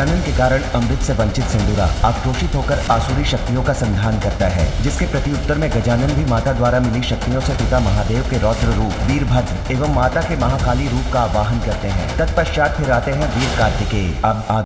गजानन के कारण अमृत से वंचित सिंदूरा आक्रोशित होकर आसुरी शक्तियों का संधान करता है, जिसके प्रत्युत्तर में गजानन भी माता द्वारा मिली शक्तियों से पिता महादेव के रौद्र रूप वीरभद्र एवं माता के महाकाली रूप का आवाहन करते हैं। तत्पश्चात फिर आते हैं वीर कार्तिकेय। अब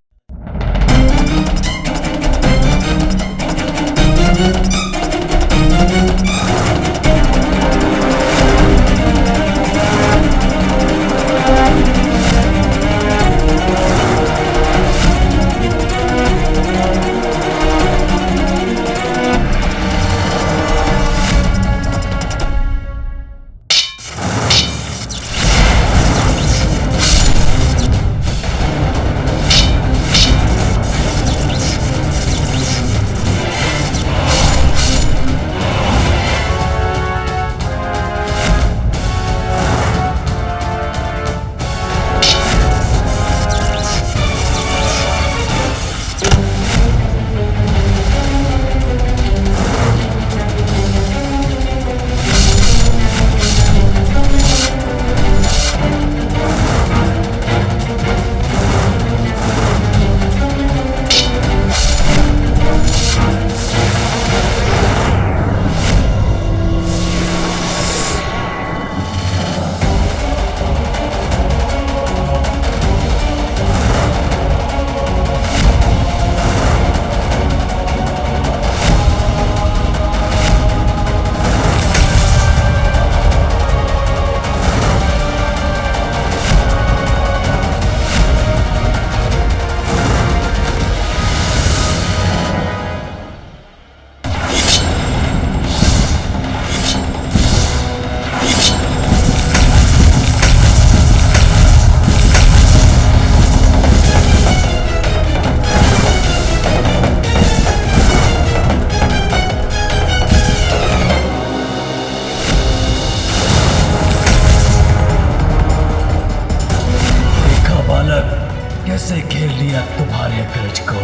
कैसे खेल लिया तुम्हारे अग्रज को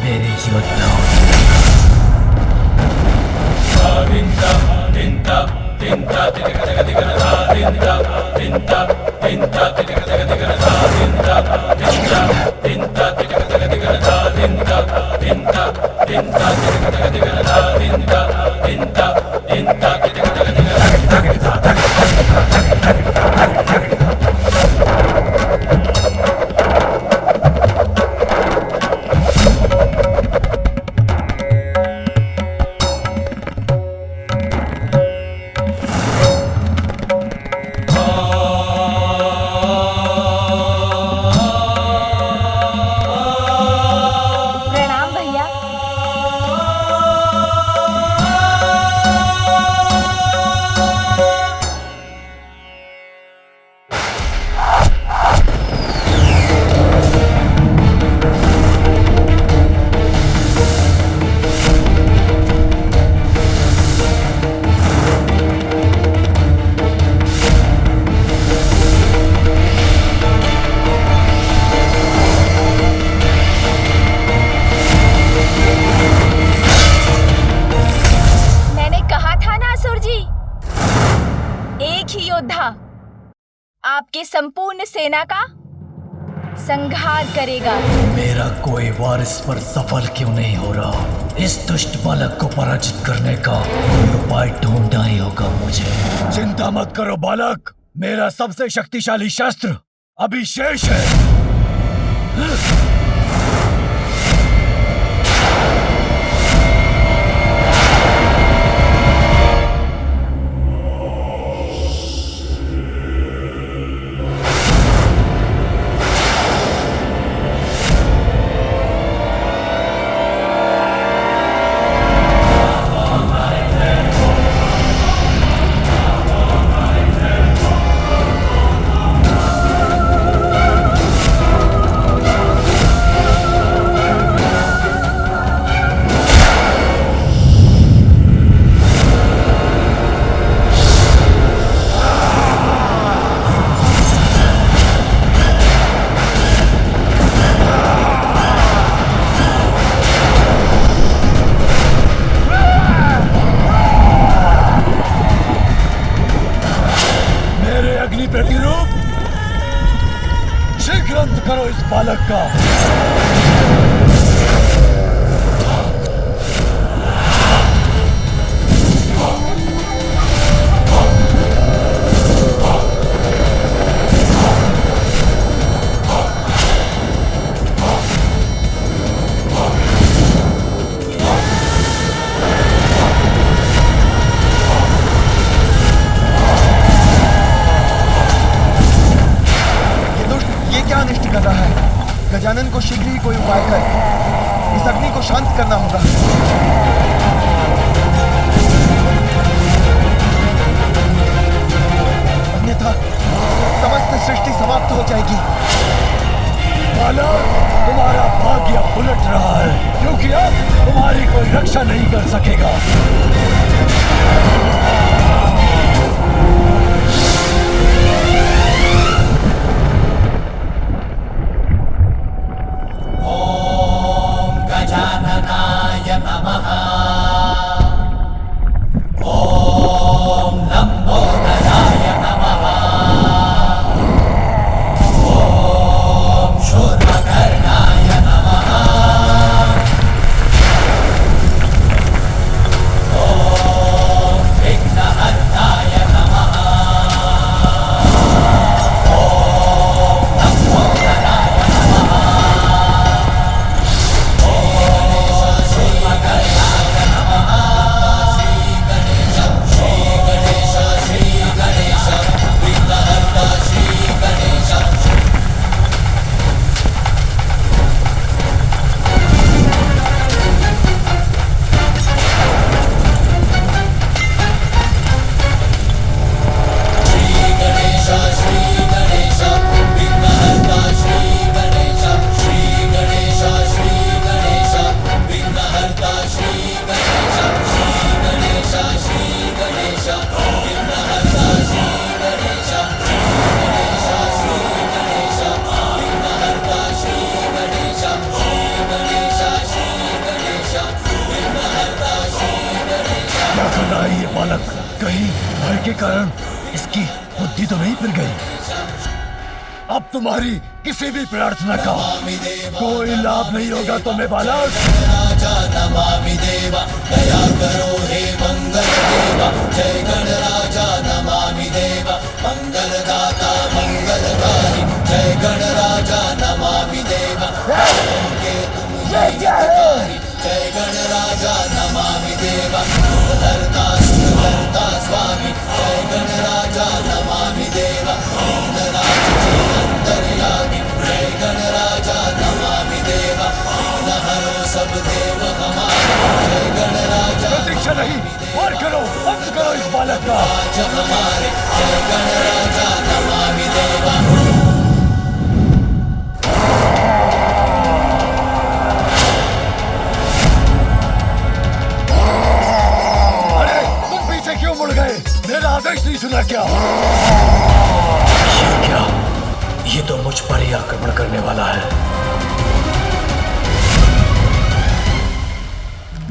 मेरे योद्धाओं आपके संपूर्ण सेना का संहार करेगा। मेरा कोई वारिस पर सफल क्यों नहीं हो रहा? इस दुष्ट बालक को पराजित करने का उपाय ढूंढना ही होगा मुझे। चिंता मत करो बालक, मेरा सबसे शक्तिशाली शस्त्र अभी शेष है। शीघ्र अंत करो इस बालक का। कर रहा है। गजानन को शीघ्र ही कोई उपाय कर इस अग्नि को शांत करना होगा। अन्यथा समस्त सृष्टि समाप्त हो जाएगी। बालक, तुम्हारा भाग्य उलट रहा है, क्योंकि अब तुम्हारी कोई रक्षा नहीं कर सकेगा। कहीं भय के कारण इसकी बुद्धि तो नहीं फिर गई। अब तुम्हारी किसी भी प्रार्थना का कोई लाभ नहीं होगा तुम्हें बालक। राजा नमामि देवा, दया करो हे मंगल देवा। जय गण राजा नमामि देवा, मंगल दाता मंगलकारी। जय गण राजा नमामि देवा, के तुम हितकारी। जय गण राजा नमामि देवा, सुखहर्ता सुखहर्ता स्वामी। जय गण राजा नमामि देवा, विघ्नराज जी अंतर्यामी। जय गण राजा नमामि देवा, विघ्न हरो सब देव हमारे। जय गण राजा प्रतीक्षा नहीं, वार करो, अंत करो इस बालक का। राजा हमारे। जय गण राजा नमामि देवा। क्यों मुड़ गए? मेरा आदेश नहीं सुना क्या? ये क्या? ये तो मुझ पर ही आक्रमण करने वाला है।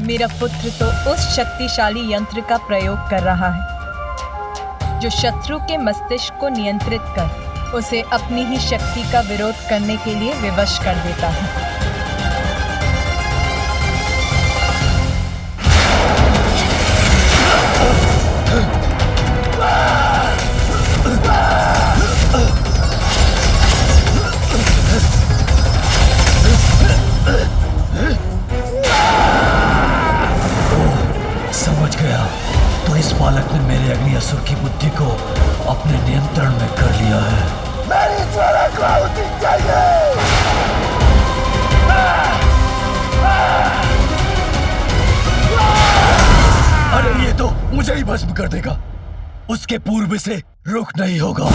मेरा पुत्र तो उस शक्तिशाली यंत्र का प्रयोग कर रहा है जो शत्रु के मस्तिष्क को नियंत्रित कर उसे अपनी ही शक्ति का विरोध करने के लिए विवश कर देता है। समझ गया, तो इस बालक ने मेरे अग्नि असुर की बुद्धि को अपने नियंत्रण में कर लिया है। मेरी ज्वाला को आहुति चाहिए। अरे ये तो मुझे ही भस्म कर देगा, उसके पूर्व से रुक नहीं होगा।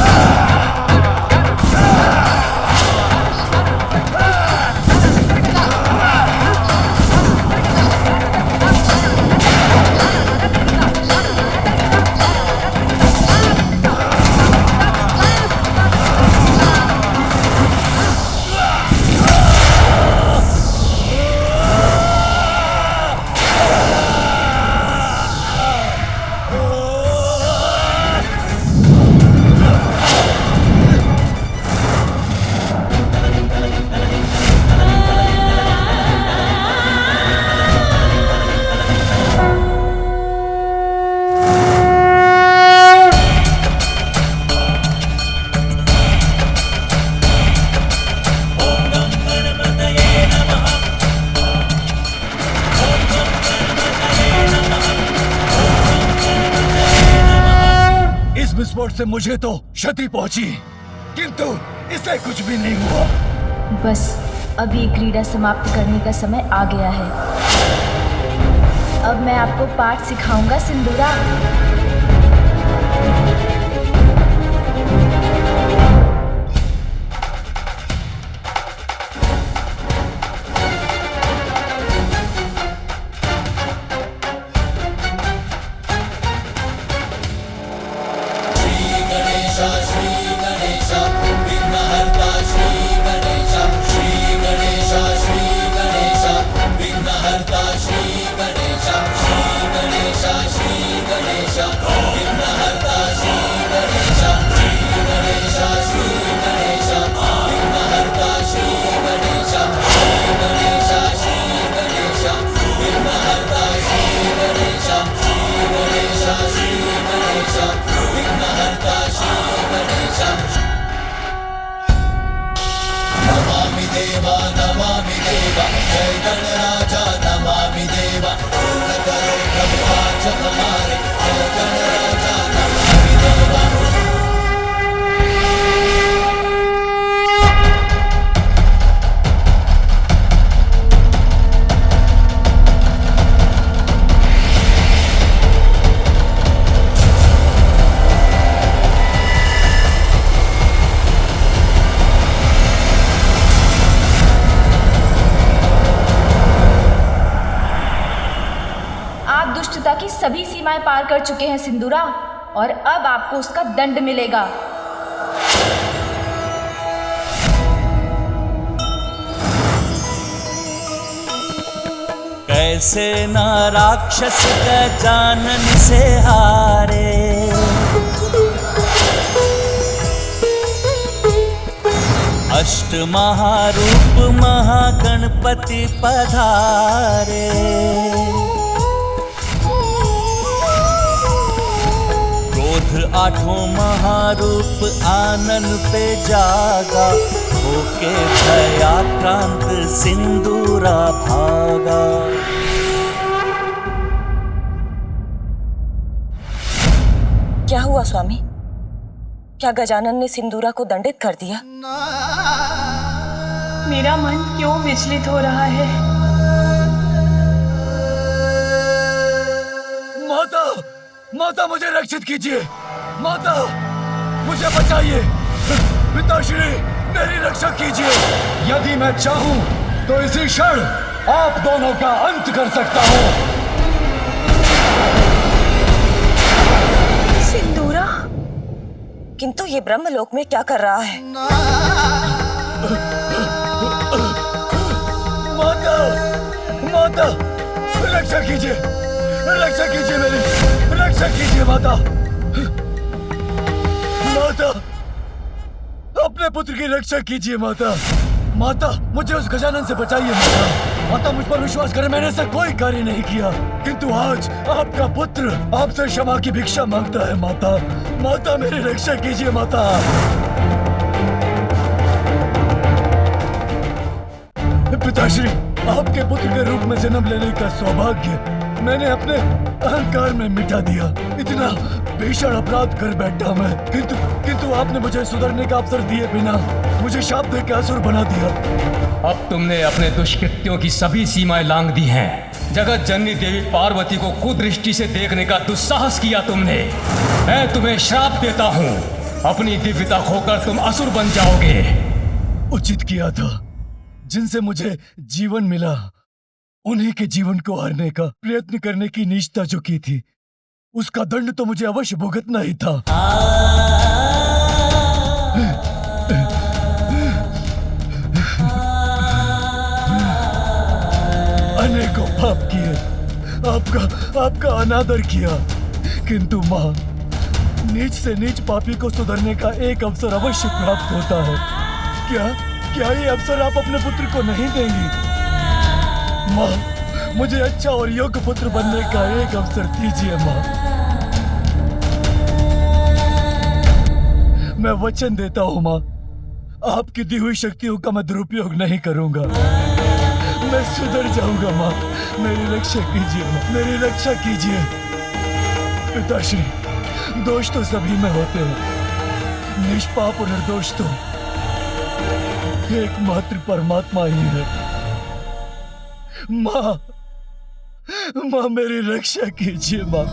से मुझे तो क्षति पहुंची, किंतु इसे कुछ भी नहीं हुआ। बस अभी क्रीड़ा समाप्त करने का समय आ गया है। अब मैं आपको पाठ सिखाऊंगा सिंदूरा। नमामि देवा जय गणराजा नमामि देवा पूर्ण करो ब्रह्माच हमारे जय गणराजा नमामि देवा। आप दुष्टता की सभी सीमाएं पार कर चुके हैं सिंदूरा, और अब आपको उसका दंड मिलेगा। कैसे न राक्षस गजानन से हारे, अष्ट महारूप महागणपति पधारे। क्रोध आठों महारूप आनन पे जागा, होके भयाक्रांत सिंदूरा भागा। क्या हुआ स्वामी? क्या गजानन ने सिंदूरा को दंडित कर दिया? मेरा मन क्यों विचलित हो रहा है? माता, माता मुझे रक्षित कीजिए, माता मुझे बचाइए, पिताश्री मेरी रक्षा कीजिए। यदि मैं चाहूं तो इसी क्षण आप दोनों का अंत कर सकता हूं। सिंदूरा, किंतु ये ब्रह्मलोक में क्या कर रहा है? माता, माता रक्षा कीजिए, रक्षा कीजिए, मेरी रक्षा कीजिए माता। माता अपने पुत्र की रक्षा कीजिए माता। माता मुझे उस गजानन से बचाइए माता। माता मुझ पर विश्वास करें, मैंने ऐसा कोई कार्य नहीं किया, किंतु आज आपका पुत्र आपसे क्षमा की भिक्षा मांगता है माता। माता मेरी रक्षा कीजिए माता। पिताश्री, आपके पुत्र के रूप में जन्म लेने का सौभाग्य मैंने अपने अहंकार में मिटा दिया। इतना भीषण अपराध कर बैठा मैं, किंतु आपने मुझे सुधरने का अवसर दिए बिना मुझे शाप दे के असुर बना दिया। अब तुमने अपने दुष्कृत्यों की सभी सीमाएं लांघ दी हैं। जगत जननी देवी पार्वती को कुदृष्टि से देखने का दुस्साहस किया तुमने। मैं तुम्हें श्राप देता हूँ, अपनी दिव्यता खोकर तुम असुर बन जाओगे। उचित किया था, जिनसे मुझे जीवन मिला उन्हीं के जीवन को हारने का प्रयत्न करने की नीचता जो की थी, उसका दंड तो मुझे अवश्य भुगतना ही था। अनेकों पाप किए, आपका अनादर किया, किंतु माँ, नीच से नीच पापी को सुधरने का एक अवसर अवश्य प्राप्त होता है। क्या ये अवसर आप अपने पुत्र को नहीं देंगी? माँ, मुझे अच्छा और योग्य पुत्र बनने का एक अवसर दीजिए माँ। मैं वचन देता हूँ माँ, आपकी दी हुई शक्तियों का मैं दुरुपयोग नहीं करूंगा। मैं सुधर जाऊंगा माँ, मेरी रक्षा कीजिए माँ, मेरी रक्षा कीजिए। पिताश्री, दोष तो सभी में होते हैं, निष्पाप और निर्दोष तो एकमात्र परमात्मा ही है। माँ, माँ मेरी रक्षा कीजिए माँ।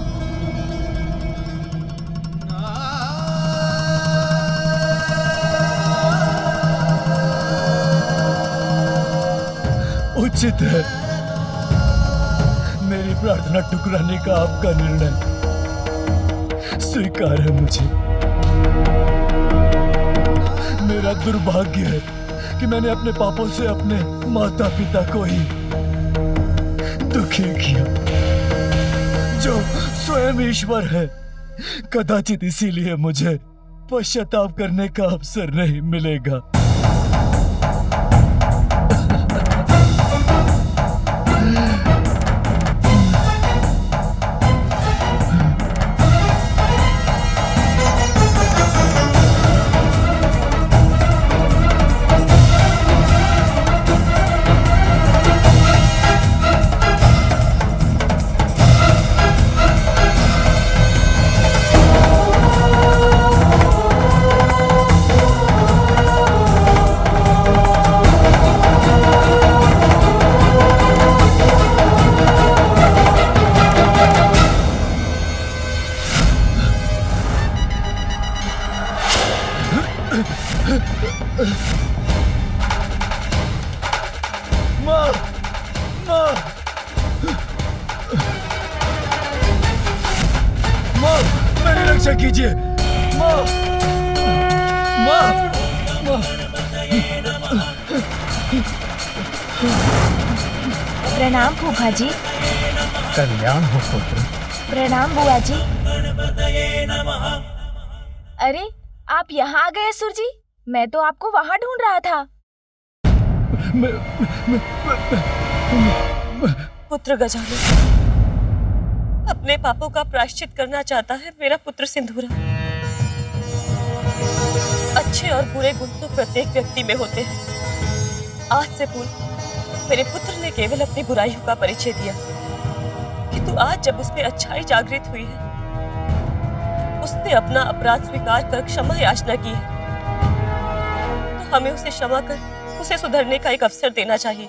उचित है, मेरी प्रार्थना ठुकराने का आपका निर्णय स्वीकार है मुझे। मेरा दुर्भाग्य है कि मैंने अपने पापों से अपने माता पिता को ही दुखी किया, जो स्वयं ईश्वर है। कदाचित इसीलिए मुझे पश्चाताप करने का अवसर नहीं मिलेगा। माँ, माँ, माँ, मेरी रक्षा कीजिए। माँ, माँ, माँ। प्रणाम फूफा जी। कल्याण हो पुत्र। प्रणाम बुआ जी। अरे आप यहाँ आ गए असुर जी, मैं तो आपको वहाँ ढूंढ रहा था। पुत्र गजानन, अपने पापों का प्रायश्चित करना चाहता है मेरा पुत्र सिंदूरा। अच्छे और बुरे गुण तो प्रत्येक व्यक्ति में होते हैं। आज से पूर्व मेरे पुत्र ने केवल अपनी बुराइयों का परिचय दिया, किंतु आज जब उसमें अच्छाई जागृत हुई है, उसने अपना अपराध स्वीकार कर क्षमा याचना की है, तो हमें उसे क्षमा कर उसे सुधरने का एक अवसर देना चाहिए।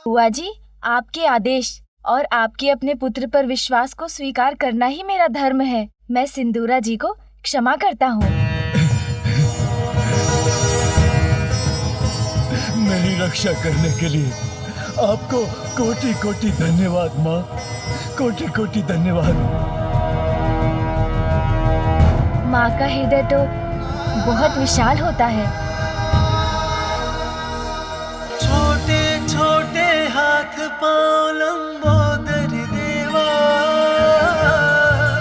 बुआ जी, आपके आदेश और आपके अपने पुत्र पर विश्वास को स्वीकार करना ही मेरा धर्म है। मैं सिंदूरा जी को क्षमा करता हूँ। मेरी रक्षा करने के लिए आपको कोटि कोटि धन्यवाद माँ, कोटि कोटि धन्यवाद। माँ का हृदय तो बहुत विशाल होता है। छोटे छोटे हाथ पाँव लंबोदर देवा,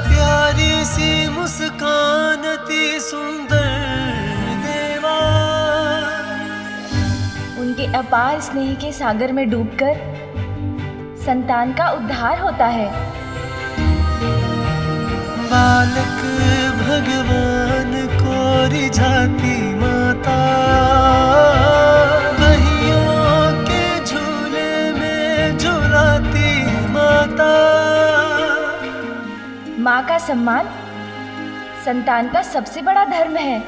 प्यारी सी मुस्कान अति सुंदर देवा। उनके अपार स्नेह के सागर में डूबकर संतान का उद्धार होता है। बालक भगवान को रिझाती माता, बहियों के झूले में झुलाती माता। माँ का सम्मान संतान का सबसे बड़ा धर्म है।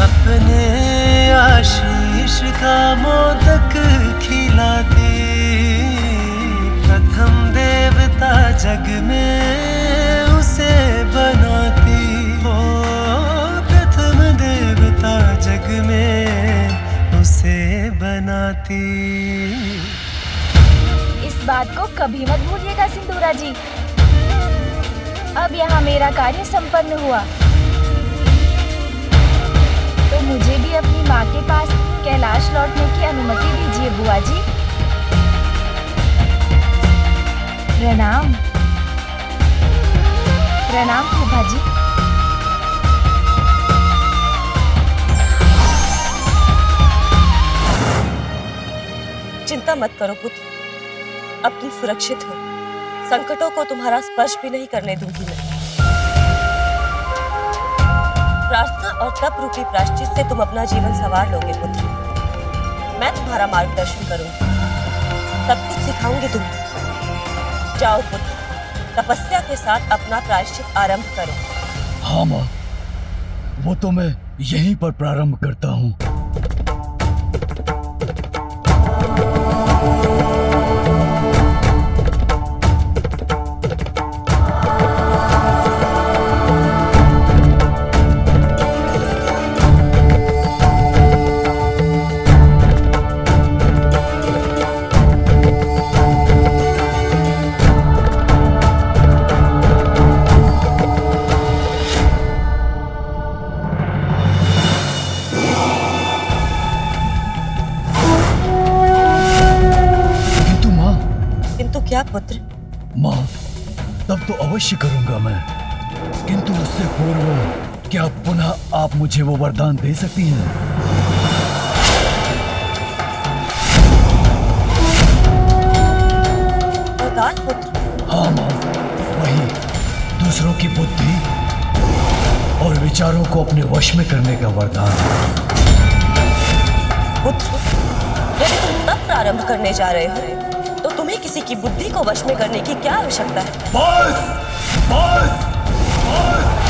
अपने आशीष का मोदक खिलाती, प्रथम देवता जग में उसे बनाती हो, प्रथम देवता जग में उसे बनाती। इस बात को कभी मत भूलिएगा सिंदूरा जी। अब यहाँ मेरा कार्य संपन्न हुआ, तो मुझे भी अपनी माँ के पास कैलाश लौटने की अनुमति दीजिए बुआ जी। प्रणाम। प्रणाम फूफा जी। चिंता मत करो पुत्र, अब तुम सुरक्षित हो। संकटों को तुम्हारा स्पर्श भी नहीं करने दूंगी मैं। प्रार्थना और तप रूपी प्रायश्चित से तुम अपना जीवन संवार लोगे पुत्र। मैं तुम्हारा मार्गदर्शन करूंगी, सब कुछ सिखाऊंगी तुम्हें। जाओ पुत्र, तपस्या के साथ अपना प्रायश्चित आरंभ करो। हाँ माँ, वो तो मैं यहीं पर प्रारंभ करता हूँ। क्या पुत्र? माँ, तब तो अवश्य करूंगा मैं, किंतु उससे पूर्व क्या पुनः आप मुझे वो वरदान दे सकती हैं? वरदान पुत्र? हाँ माँ, वही दूसरों की बुद्धि और विचारों को अपने वश में करने का वरदान। पुत्र, यदि तुम तब प्रारंभ करने जा रहे हो तो तुम्हें किसी की बुद्धि को वश में करने की क्या आवश्यकता है? बस, बस, बस।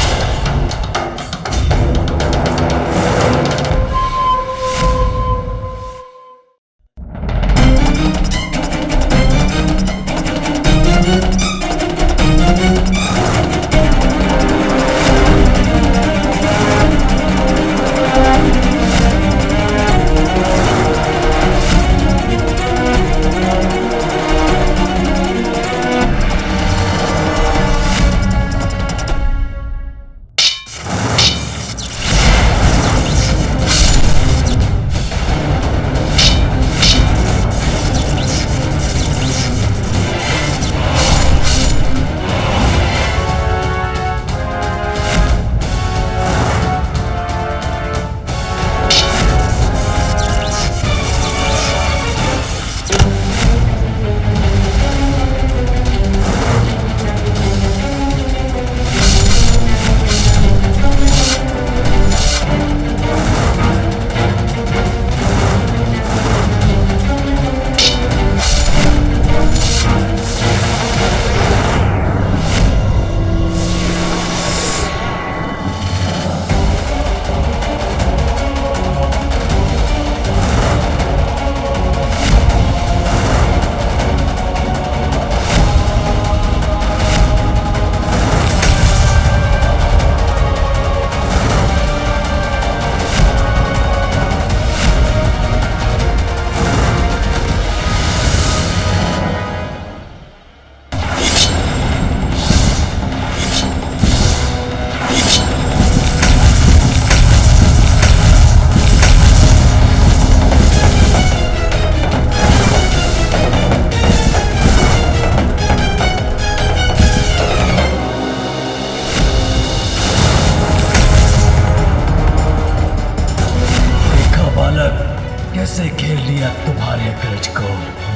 कैसे घेर लिया तुम्हारे अग्रज को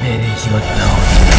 मेरे योद्धाओं ने।